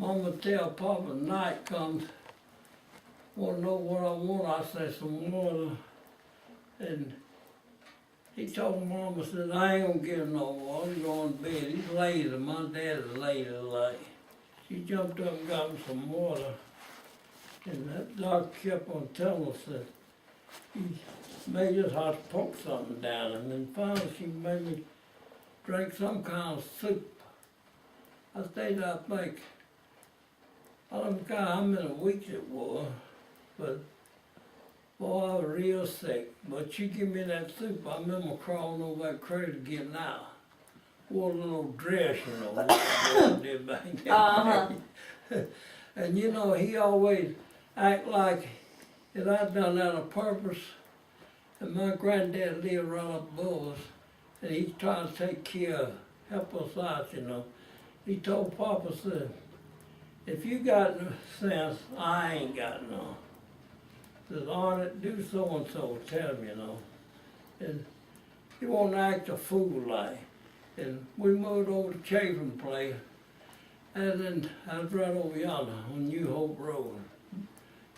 Mama tell Papa night comes, wanna know what I want, I say some water. And he told Mama, said, I ain't gonna give him no water, he's going to bed, he's lazy, my dad's lazy like. She jumped up and got him some water. And that doctor kept on telling us that he may just have to poke something down him. And finally she made me drink some kind of soup. I stayed up like, I don't know how many weeks it was, but boy, I was real sick. But she gave me that soup, I remember crawling over that crater getting out. Wore a little dress, you know, what I did back then. And you know, he always act like that I'd done that on purpose. And my granddad lived right up above us, and he tried to take care of, help us out, you know. He told Papa, said, if you got no sense, I ain't got no. Says, Arnold, do so-and-so, tell him, you know. And he won't act a fool like. And we moved over to Chafin Place, and then I was right over yonder on New Hope Road.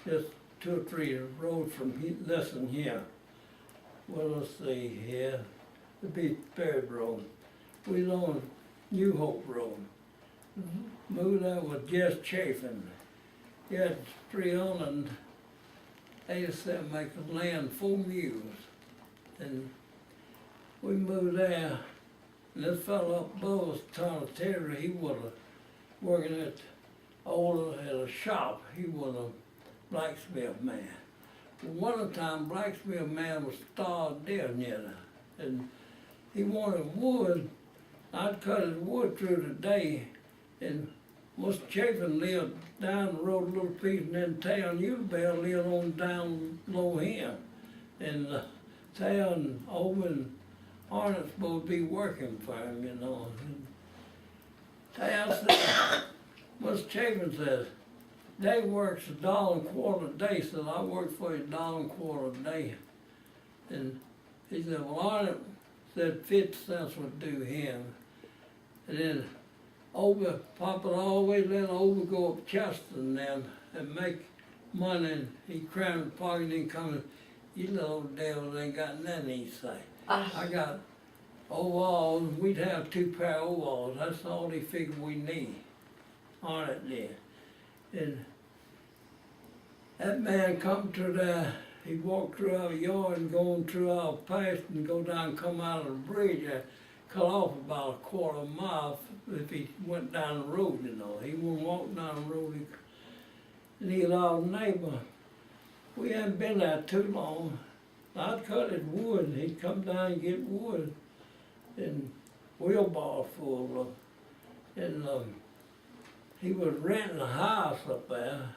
Just 2 or 3 roads from less than here. Well, let's see here, the Beach Third Road. We was on New Hope Road. Moved there with just Chafin. He had 387 acres land, 4 mules. And we moved there, and this fellow up above us, Tom Terry, he was working at a shop. He was a blacksmith man. One time, blacksmith man was starved dead near there, and he wanted wood. I'd cut his wood through the day, and Mr. Chafin lived down the road a little piece, and then town Ubell lived on down below him. And town over in Arnott's supposed to be working for him, you know. Town said, Mr. Chafin says, Dave works $1.25 a day, said, I work for you $1.25 a day. And he said, well, Arnott said 50 cents would do him. And then Papa always let Over go up Chester and make money, and he crammed the pocket and then come, you little devils ain't got nothing, he say. I got overalls, we'd have 2 pair of overalls, that's all they figured we need. Arnott did. And that man come to the, he walked through our yard and going through our past and go down and come out of the bridge. Cut off about a 1/4 mile if he went down the road, you know. He wouldn't walk down the road. And he was our neighbor. We hadn't been there too long. I'd cut his wood, and he'd come down and get wood and wheelbarrow full of, and he was renting a house up there,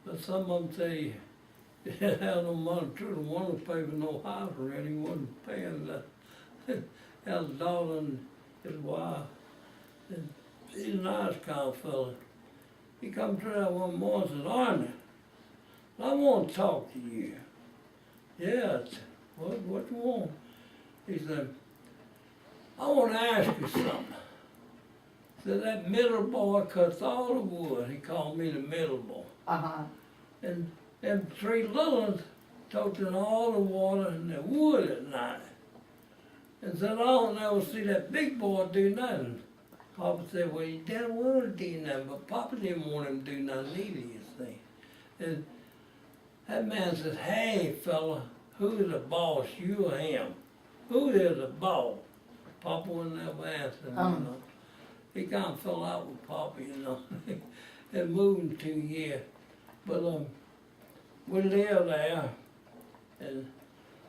but some of them say he didn't have no money to want to pay for no house rent. He wasn't paying that. Had a daughter and his wife. And he's a nice kind of fella. He come through there one morning and said, Arnie, I want to talk to you. Yeah, what you want? He said, I want to ask you something. He said, that middle boy cuts all the wood. He called me the middle boy. And them 3 little ones took in all the water and the wood at night. And said, I don't never see that big boy do nothing. Papa said, well, he didn't want to do nothing, but Papa didn't want him to do nothing either, you see. And that man said, hey, fella, who's the boss, you or him? Who is the boss? Papa wouldn't ever answer him, you know. He kind of fell out with Papa, you know. They moved in 2 years. But we lived there, and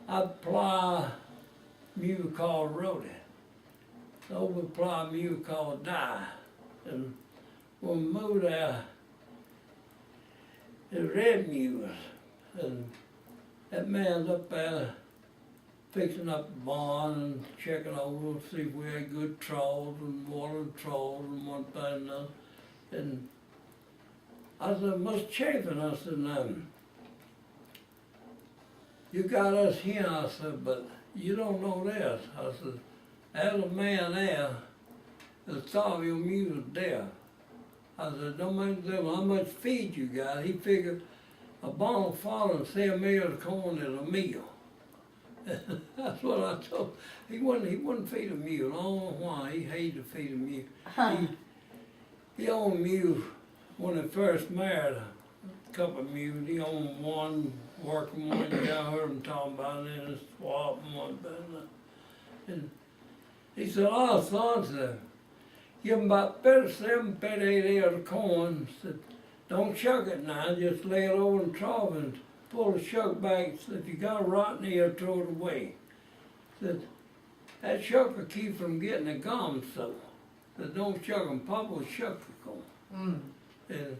I'd plow mule called Rhodey. So we plow a mule called Die. And when we moved there, the red mules, and that man's up there fixing up the barn and checking over to see if we had good troughs and water troughs and one thing and another. And I said, Mr. Chafin, I said, you got us here, I said, but you don't know this. I said, there's a man there that saw your mule death. I said, don't make them how much feed you got. He figured a bottle of falling 7 meals of corn is a meal. That's what I told him. He wouldn't feed a mule. I don't know why. He hated to feed a mule. He owned mules when they first married. A couple of mules. He owned one, working one. I heard him talking about it, and swapping one. And he said, "Oh, son, said, give him about 37, 38 ears of corn. Said, don't shuck it now. Just lay it over in the trough and pull the shuck back. If you got a rotten ear, throw it away." Said, that shuck will keep from getting the gum so. Said, don't shuck them. Papa will shuck the corn. And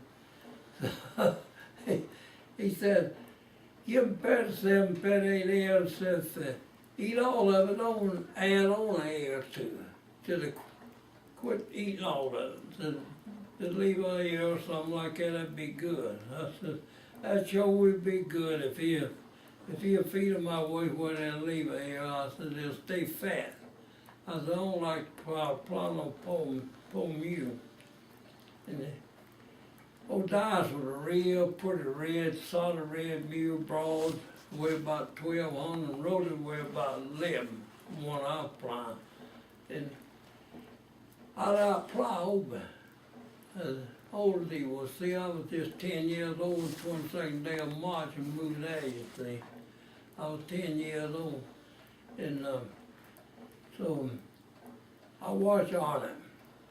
he said, give him 37, 38 ears. Said, eat all of it, don't add on an ear to it. Till quit eating all of it. Said, just leave an ear or something like that, that'd be good. I said, that sure would be good if you feed them my way where they leave it here. I said, they'll stay fat. I said, I don't like to plow no poor mule. And the old Dice was a real pretty red, solid red mule, broad, weighed about 1,200, and Rhoda weighed about 11, one I was plowing. And I'd outplow over. As old as he was, see, I was just 10 years old the 22nd day of March and moved there, you see. I was 10 years old. And so I watched on him.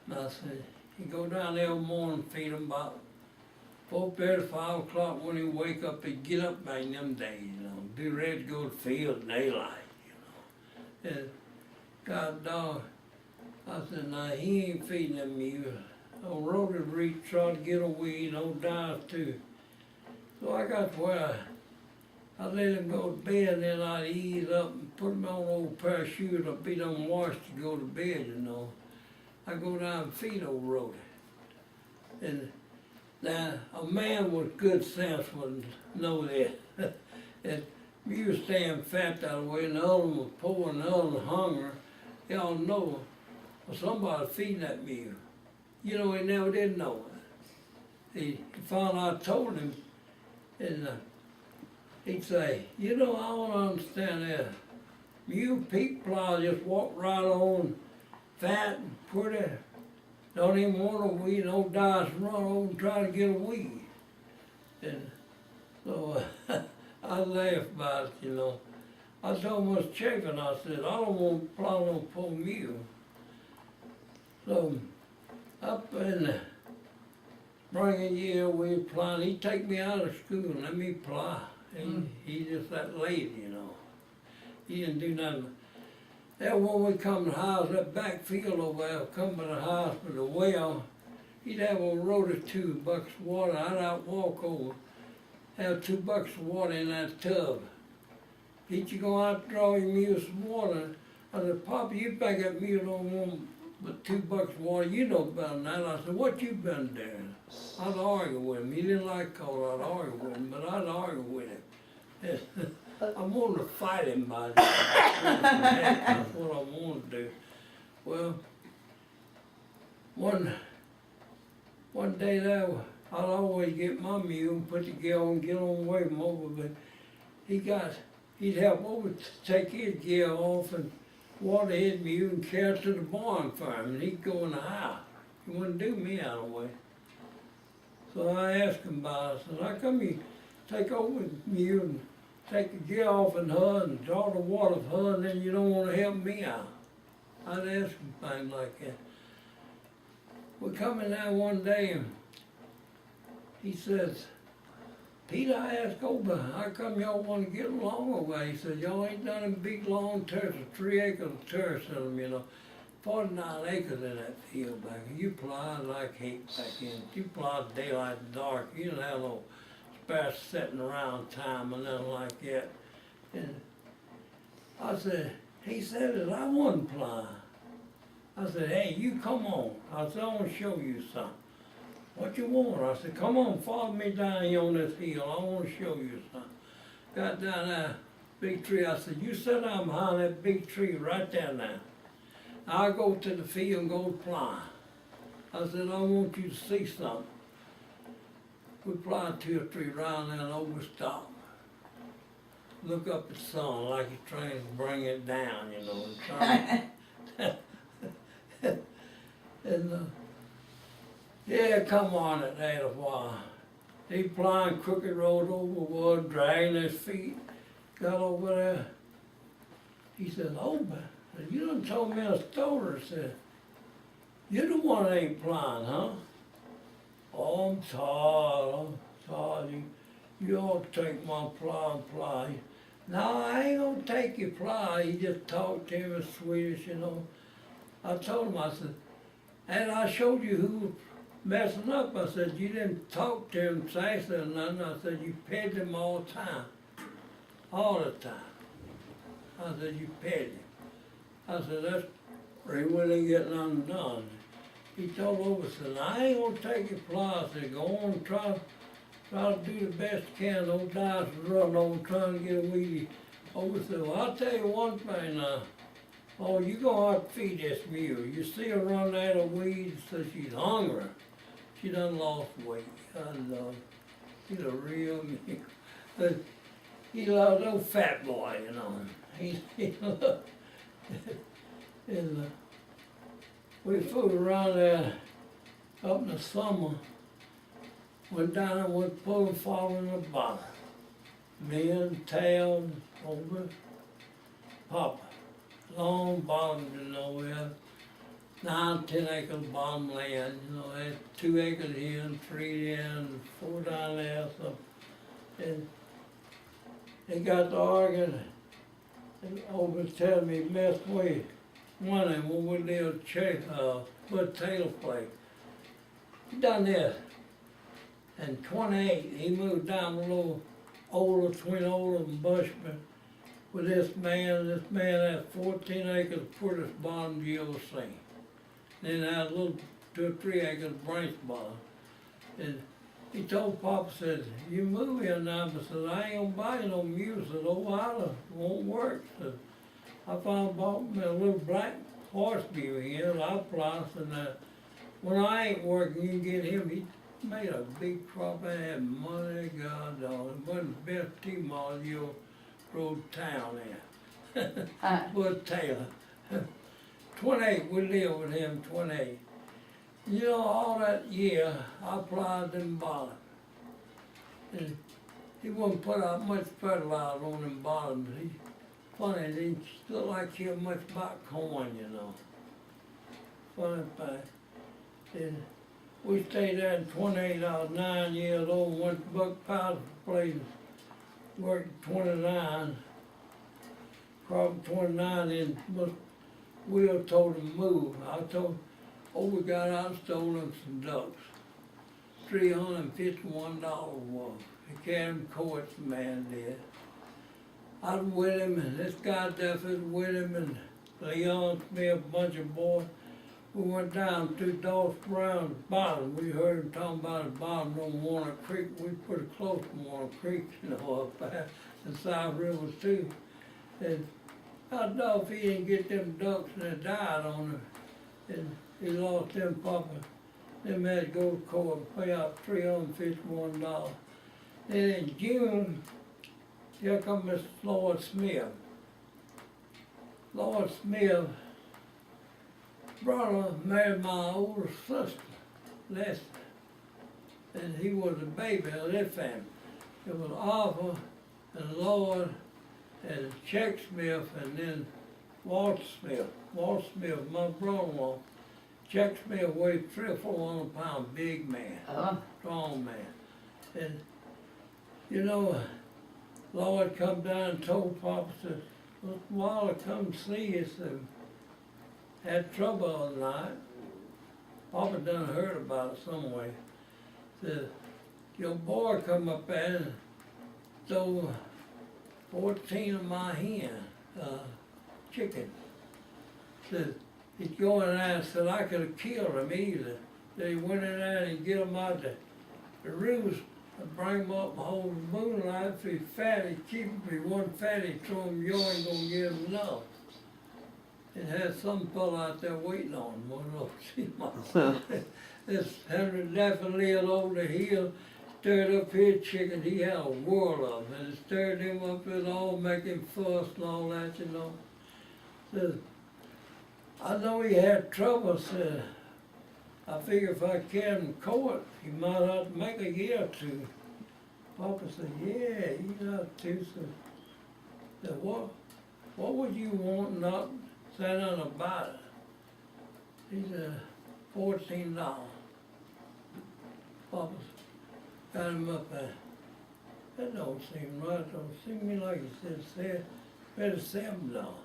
And I said, he go down there every morning, feed him about 4:30, 5 o'clock. When he wake up, he'd get up back in them days, you know, be ready to go to the field in daylight, you know. And God dog, I said, nah, he ain't feeding them mules. Old Rhoda reach, tried to get a weed, old Dice too. So I got to where I let him go to bed, and then I'd ease up and put him on an old pair of shoes I'd be done washed to go to bed, you know. I go down and feed old Rhoda. And now, a man with good sense would know that. And you stand fat that way, and the other one was poor, and the other one hungry. Y'all know, well, somebody feeding that mule. You know, he never did know it. He found I told him, and he'd say, you know, I don't understand that. Mule peak plow just walk right on, fat and pretty. Don't even want a weed, no Dice run over and try to get a weed. And so I laughed about it, you know. I told him I was checking, I said, I don't want to plow no poor mule. So up in the spring of the year we were plowing, he'd take me out of school and let me plow. He just that lazy, you know. He didn't do nothing. Then when we come to the house, that back field over there, come to the house with the well, he'd have a Rhoda 2 buckets of water. I'd out walk over, have 2 buckets of water in that tub. He'd you go out and draw your mule some water. I said, Papa, you back that mule don't want but 2 buckets of water. You know better than that. I said, what you been doing? I'd argue with him. He didn't like coal, I'd argue with him, but I'd argue with him. I wanted to fight him by that. That's what I wanted to do. Well, one day there, I'd always get my mule and put the gear on, get on away from over, but he'd help over to take his gear off and water his mule and carry it to the barn for him, and he'd go in the house. He wouldn't do me out of the way. So I asked him about it. I said, how come you take over the mule and take the gear off in her and draw the water for her, and then you don't want to help me out? I'd ask him things like that. We come in there one day, and he says, Peter, I asked over, how come y'all want to get along over there? He said, y'all ain't done them big long turfs, 3 acres of turfs in them, you know. 49 acres in that field back. You plowed like heck back in. You plowed daylight and dark. You didn't have no spare sitting around time and nothing like that. And I said, he said that I wasn't plowing. I said, hey, you come on. I said, I want to show you something. What you want? I said, come on, follow me down here on this hill. I want to show you something. Got down that big tree. I said, you sit down behind that big tree right there now. I'll go to the field and go plow. I said, I want you to see something. We fly 2 or 3 rounds and over stop. Look up at the sun like you're trying to bring it down, you know, and trying and yeah, come on it there a while. He flying crooked road over wood, dragging his feet, got over there. He said, oh man, you done told me a story. I said, you're the one that ain't flying, huh? Oh, I'm tired. You ought to take my fly and fly. No, I ain't gonna take your fly. He just talked to him in Swedish, you know. I told him, I said, and I showed you who was messing up. I said, you didn't talk to him sassy or nothing. I said, you petted him all the time. All the time. I said, you petted him. I said, that's where he wouldn't get nothing done. He told over, said, I ain't gonna take your fly. I said, go on and try to do the best you can. Don't die to run over trying to get a weedy. Over said, well, I'll tell you one thing now. Oh, you gonna have to feed this mule. You see her run out of weeds, so she's hungry. She done lost weight. And he's a real mule. But he loves old fat boy, you know. He loved and we flew around there up in the summer. Went down and went pulling, following the bottom. Me and Tail over Papa. Long bottom, you know, we had 9, 10 acres bottom land, you know, had 2 acres here and 3 there and 4 down there, so. And they got to arguing, and over telling me best way, one of them when we did put Taylor plate. He done this. And 28, he moved down a little older, between older and Bushman with this man. This man had 14 acres of prettiest bottom you ever seen. Then had a little 2 or 3 acres branch bottom. And he told Papa, said, you move here now, but said, I ain't gonna buy you no mule. Said, oh, I won't work. Said, I found bought me a little black horse mule here, I plus, and when I ain't working, you can get him. He made a big crop. I had money, God, dog. It wasn't the best T-Mall you rode town in. Bud Taylor. 28, we lived with him, 28. You know, all that year, I applied them bottoms. And he wouldn't put out much fertilizer on them bottoms. He, funny, it didn't look like he had much about corn, you know. Funny thing. And we stayed there in 28, I was 9 years old, went to Buck Powder's place, worked 29, cropped 29, and Will told him to move. I told, oh, we got out and stole him some ducks. $351 was. He carried him to court, the man did. I was with him, and this guy Duff was with him, and Leon Smith, a bunch of boys. We went down to Dawes Brown's bottom. We heard him talking about the bottom on Warner Creek. We put it close to Warner Creek, you know, up there, the South River too. And I know if he didn't get them ducks and they died on him, and he lost them Papa. Them had to go to court and pay out $351. Then in June, here come Miss Lloyd Smith. Lloyd Smith brother married my older sister, Leslie, and he was a baby of their family. It was Arthur and Lloyd and Chuck Smith and then Walter Smith. Walter Smith, my brother-in-law. Chuck Smith weighed 300 or 400 pounds, big man, strong man. And you know, Lloyd come down and told Papa, said, "Look, Waller come see us and had trouble the other night." Papa done heard about it some way. Said, your boy come up there and stole 14 of my chickens. Said, he's going there and said, I could have killed him easily. They went in there and get him out the roost and bring him up and hold the moonlight. If he's fat, he keep him. If he wasn't fat, he throw him, you ain't gonna give him enough. And had some fellow out there waiting on him, one of those. this Henry Laffin lived over the hill, stirred up his chicken, he had a whirl of them, and it stirred him up and all, making fuss and all that, you know. Said, I know he had trouble, said, I figure if I carried him in court, he might have to make a year or two. Papa said, yeah, you got to, said, what would you want not say nothing about it? He said, $14. Papa got him up there. That don't seem right, don't seem to me like he said, better $7.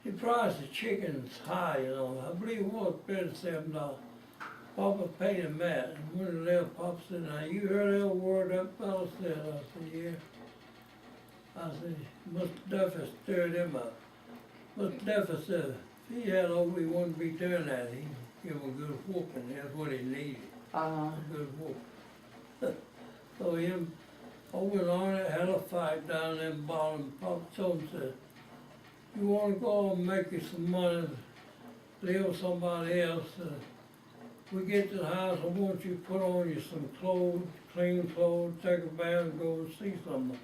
The price of chicken's high, you know. I believe it was better $7. Papa paid him that, and when he left, Papa said, now you heard that word that fellow said? I said, yeah. I said, Mr. Duffy stirred him up. Mr. Duffy said, if he had over, he wouldn't be doing that. He'd give him a good whooping, that's what he needed. A good whooping. So him, over on it, had a fight down there in the bottom. Papa told him, said, you want to go and make you some money, live with somebody else. We get to the house, I want you to put on you some clothes, clean clothes, take a bath and go and see somebody.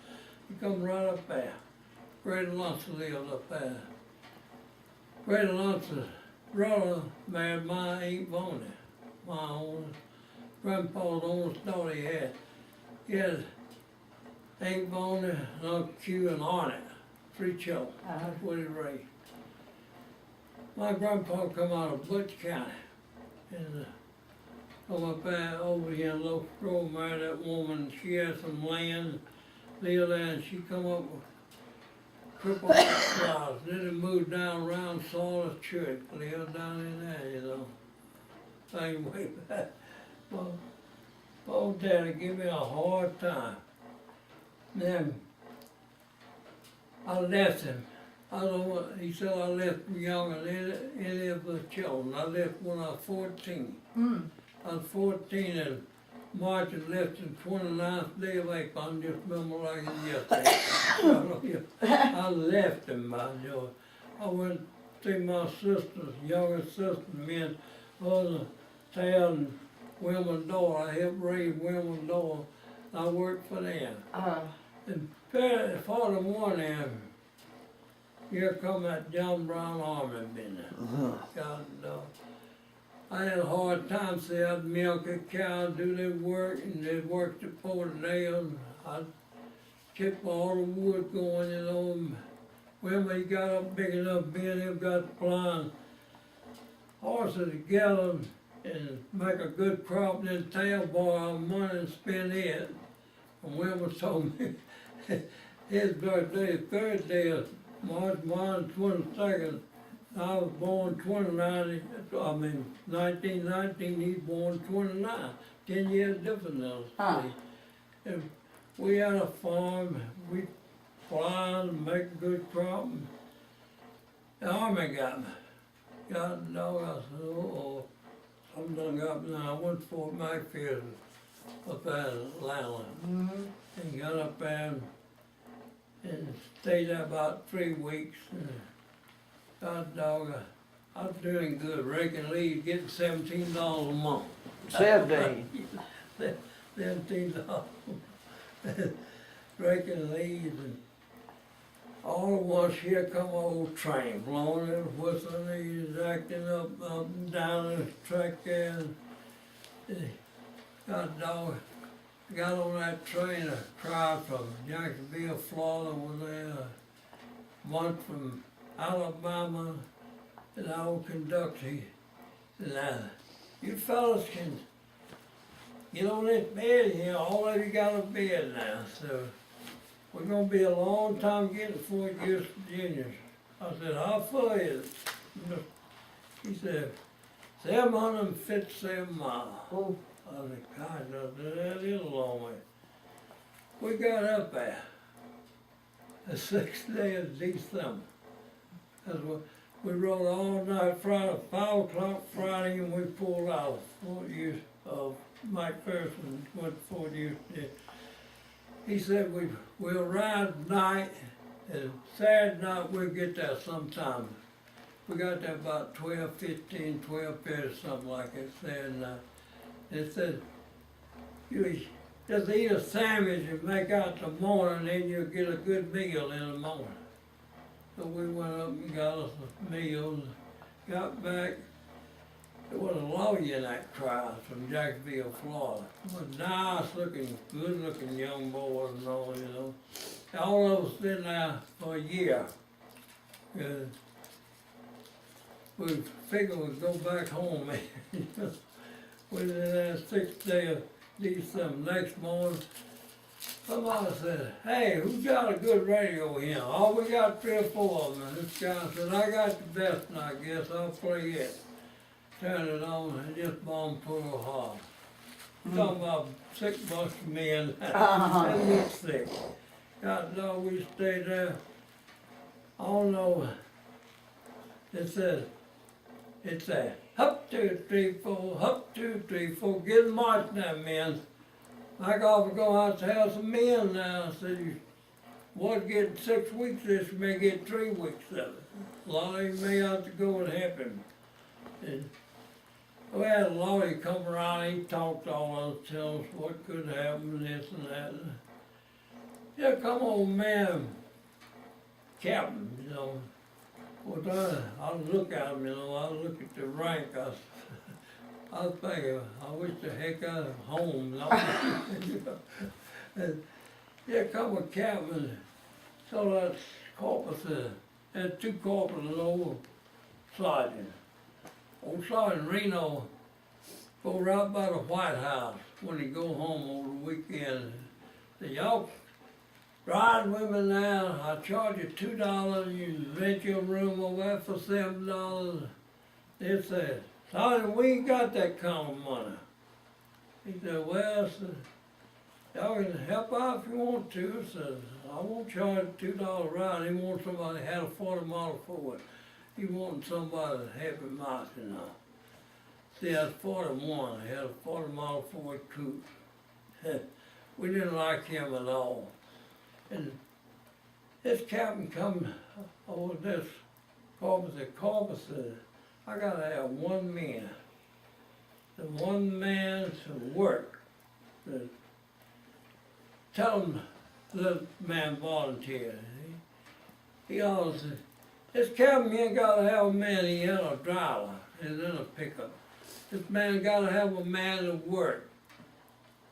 You come right up there. Grady Lunsford lived up there. Grady Lunsford's brother married my Aunt Bonnie, my own grandpa's oldest daughter he had. He had Aunt Bonnie, and Uncle Q and Arnett. 3 children, that's what he raised. My grandpa come out of Butch County and come up there over here in Low Grove, married that woman. She had some land, lived there, and she come up with crippled house. Then he moved down around Sawless Church, lived down in there, you know. Same way back. Well, old daddy give me a hard time. Then I left him. I don't know what, he said I left him younger than any of the children. I left when I was 14. I was 14 and March and left the 29th day of April. I just remember like it yesterday. I left him, my joy. I went to see my sister's, younger sister, me and other town, Wilma Door. I helped raise Wilma Door. I worked for them. And 41 am, here come that John Brown Army business. God, I had a hard time, see, I'd milk a cow, do their work, and they'd work the 4 days. I'd keep all the wood going, you know. And when we got up big enough, me and him got flying horses together and make a good crop, and then tail borrow money and spend it. And Wilma told me, his birthday, 3rd day of March, mine 22nd. I was born 1919, he's born 29. 10 years difference now. And we had a farm, we fly and make a good crop. And the Army got me. Got the dog, I said, uh-oh, something done got me now. I went to Fort McPherson up there in Atlanta. And got up there and stayed there about 3 weeks. And God dog, I was doing good, raking leaves, getting $17 a month. 17. $17. Raking leaves, and all at once here come an old train blowing and whistling. He's acting up and down the track there. And God dog, got on that train, a crowd from Jacksonville, Florida was there, one from Alabama, and our old conductor. And you fellas can get on this bed here, all of you got a bed now, so we're gonna be a long time getting Fort Use Juniors. I said, how far is it? He said, 757 miles. Oh. I said, God, that is a long way. We got up there the 6th day of December. That's what we rode all night Friday, 5 o'clock Friday, and we pulled out Fort Use of Mike Pearson went to Fort Use. He said we'll ride at night, and Saturday night we'll get there sometime. we got there about 12:15, 12:30, something like it. And it said, you just eat a sandwich and make out the morning, then you'll get a good meal in the morning. So we went up and got us a meal, got back. There was a lawyer in that trial from Jacksonville, Florida. He was nice looking, good looking young boy and all, you know. All of us been there for a year. We figured we'd go back home. We was in there 6th day of December. Next morning, somebody said, "Hey, who got a good radio here?" Oh, we got 3 or 4 of them. And this guy said, "I got the best one, I guess. I'll play it." Turned it on and just bombed Pearl Harbor. Talking about sick bunch of men. They look sick. God, no, we stayed there. I don't know. It said, "Up 2, 3, 4, up 2, 3, 4, get march now, men." I got to go out to have some men now. I said, "You was getting 6 weeks this, you may get 3 weeks of it." A lot of you may have to go and help him. And we had a lawyer come around, he talked to all of us, tell us what could happen, this and that. Yeah, come on, man, Captain, you know. Well, I look at him, you know, I look at the rank, I think, I wish the heck I was home, you know. And yeah, come on, Captain. So that corporal said, there's 2 corporals and old sergeant. Old Sergeant Reno go right by the White House when he go home over the weekend. Say, "Y'all ride with me now. I charge you $2. You rent your room over there for $7. They said, "Sergeant, we ain't got that kind of money." He said, "Well, sir, y'all can help out if you want to." Says, "I won't charge $2 ride." He wants somebody that had a 40-mile Ford. He wanted somebody to help him out, you know. See, I was 41. He had a 40-mile Ford coupe. We didn't like him at all. And this captain come over this corpus said, "I gotta have 1 man. The 1 man to work. Tell him the man volunteer." He always said, "This captain ain't gotta have a man, he had a driver, he's in a pickup. This man gotta have a man to work."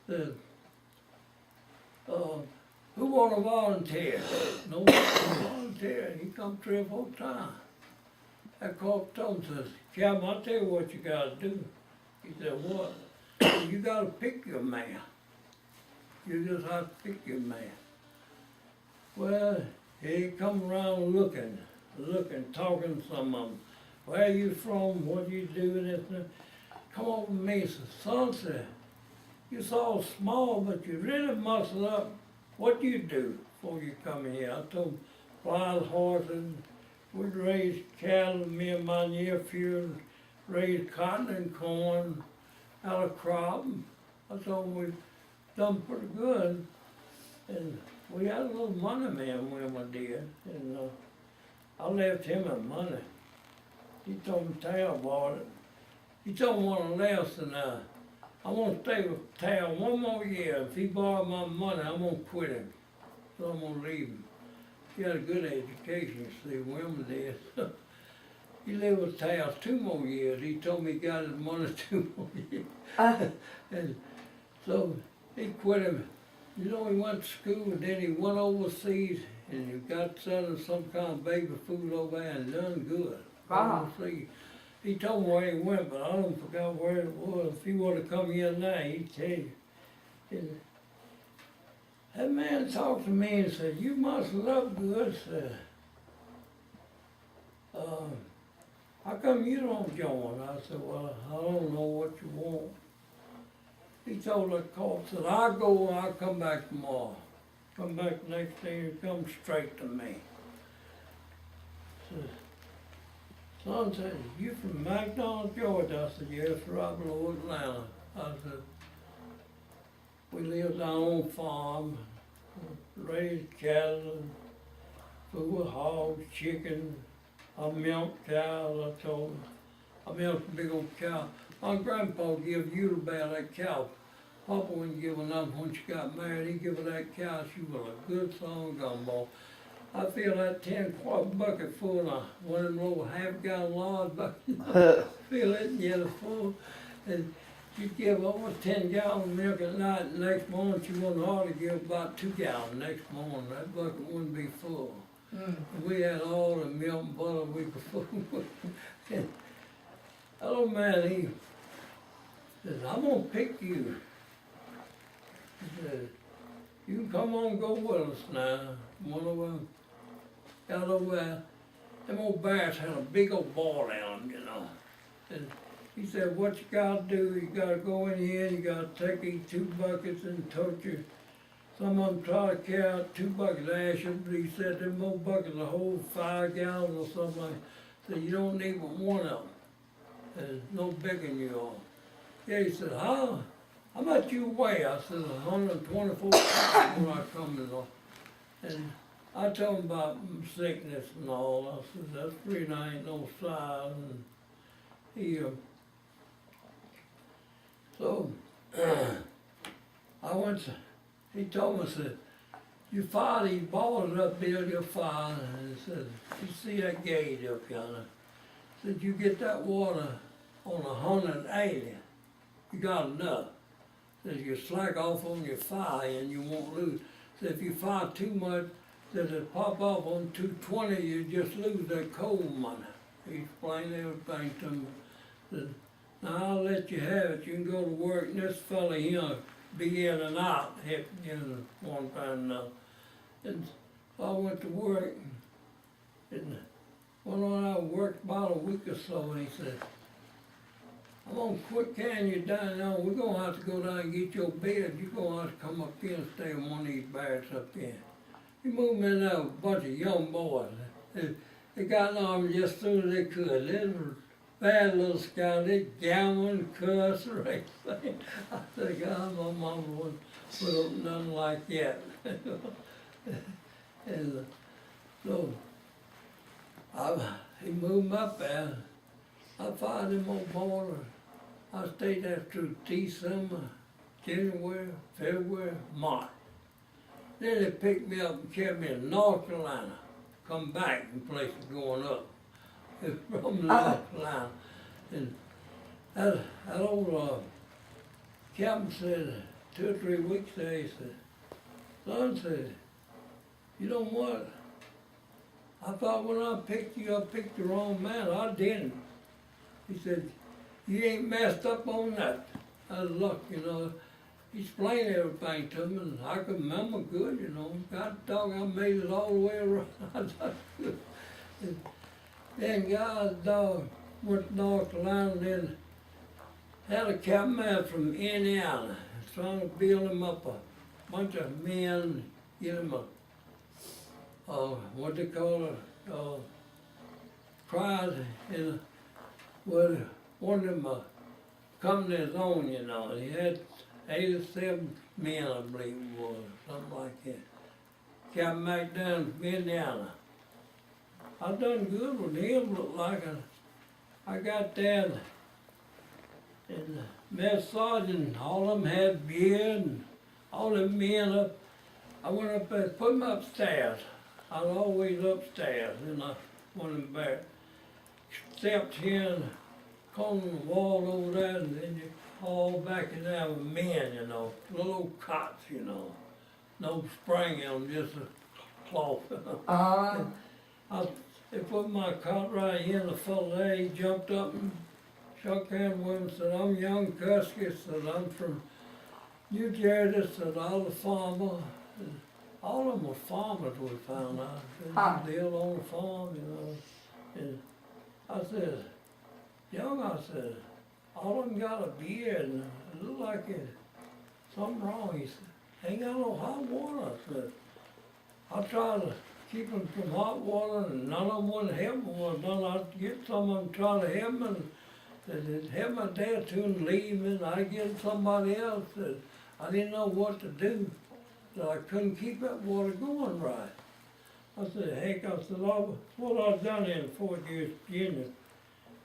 Said, "Who wanna volunteer?" Nobody volunteer. He come 3 or 4 times. That cop told him, says, "Captain, I'll tell you what you gotta do." He said, "What?" "You gotta pick your man. You just have to pick your man." Well, he come around looking, talking to some of them. "Where you from? What you do?" This and that. Come over to me and said, "Son," said, "you so small, but you really muscle up. What you do before you come here?" I told him, "Fly horses, we'd raise cattle, me and my nephew, raise cotton and corn out of crop." I told him we done pretty good. And we had a little money man when I did. And I left him the money. He told me Tal bought it. He told me one less, and I want to stay with Tal 1 more year. If he borrowed my money, I'm going to quit him. So I'm going to leave him. He had a good education, see, Wilma did. He lived with Tal 2 more years. He told me he got his money 2 more years. And so he quit him. You know, he went to school and then he went overseas and he got selling some kind of baby food over there and done good. Wow. Overseas. He told me where he went, but I don't forgot where it was. If he would have come here now, he'd tell you. And that man talked to me and said, "You must look good," said. "How come you don't join?" I said, "Well, I don't know what you want." He told the cop, said, "I'll go, I'll come back tomorrow." Come back the next day, he come straight to me. Says, "Son," said, "you from McDonald, Georgia?" I said, "Yes, right below Atlanta." I said, "We lived on our own farm, raised cattle, food, hogs, chicken, I milked cows, I told him. I milked a big old cow. My grandpa gave you about that cow. Papa wouldn't give enough when she got married. He gave her that cow. She was a good song gumball. I filled that 10-quart bucket full of one of them little half-gallon lard buckets. Fill it and get it full. And she'd give almost 10 gallons of milk at night. And next morning she wouldn't hardly give about 2 gallons next morning. That bucket wouldn't be full. And we had all the milk and butter we could fool. And that old man, he says, I'm gonna pick you. He said, you can come on and go with us now. One of them got over there. Them old bears had a big old ball down, you know. And he said, what you gotta do, you gotta go in here, you gotta take these 2 buckets and tote you. Some of them try to carry out 2 buckets of ashes, but he said them old buckets will hold 5 gallons or something like that. So you don't need but one of them. There's no bigger than you are. Yeah, he said, how much you weigh? I said, 124 pounds when I come in off. And I told him about sickness and all. I said, that's really ain't no size. And he, so, I went to, he told me, said, you fire these balls up, Bill, you're firing. And he said, you see that gauge up yonder? Said, you get that water on 180, you got enough. Said, you slack off on your fire and you won't lose. Said, if you fire too much, said it pop off on 220, you just lose that coal money. He explained everything to me. Said, now I'll let you have it, you can go to work, and this fella here be in and out, hit, you know, one time or another. And I went to work, and when I worked about a week or so, and he said, I'm gonna quit carrying you down now. We're gonna have to go down and get your bed. You're gonna have to come up here and stay in one of these barracks up here. He moved me in there with a bunch of young boys. They got in army just as soon as they could. They were bad little scouts. They gambled, cussed, or anything. I said, God, my mama wouldn't put up nothing like that. And so, he moved me up there. I fired him on board. I stayed there through December, January, February, March. Then they picked me up and carried me to North Carolina. Come back in place of going up from North Carolina. And that old captain said 2 or 3 weeks there, he said, son said, you know what? I thought when I picked you, I picked the wrong man. I didn't. He said, you ain't messed up on that. I was lucky, you know. He explained everything to me, and I could remember good, you know. God dog, I made it all the way around. And then God dog went to North Carolina, and then had a captain from Indiana, trying to build him up a bunch of men, get him what they call it, prize in well, one of them companies own, you know. He had 87 men, I believe it was, something like that. Captain back down from Indiana. I done good with him, looked like I got there, and the mess sergeant, all of them had beard, and all them men up. I went up there, put them upstairs. I was always upstairs, and I went them back. Steps here and corner of the wall over there, and then you all back in there with men, you know, little old cots, you know, no spring in them, just a cloth. They put my cot right here, and the fellow there, he jumped up and shook hands with him, said, I'm young Kusky, said, I'm from New Jersey, said, I was a farmer. And all of them were farmers, we found out. They lived on the farm, you know. And I said, young, I said, all of them got a beard and it looked like it, something wrong. He said, ain't got no hot water. I said, I tried to keep them from hot water and none of them wouldn't help me. Well, then I'd get some of them try to help me and they'd help me a day or two and leave me, and I'd get somebody else that I didn't know what to do. So I couldn't keep that water going right. I said, heck, I said, what I've done in 4 years, Virginia,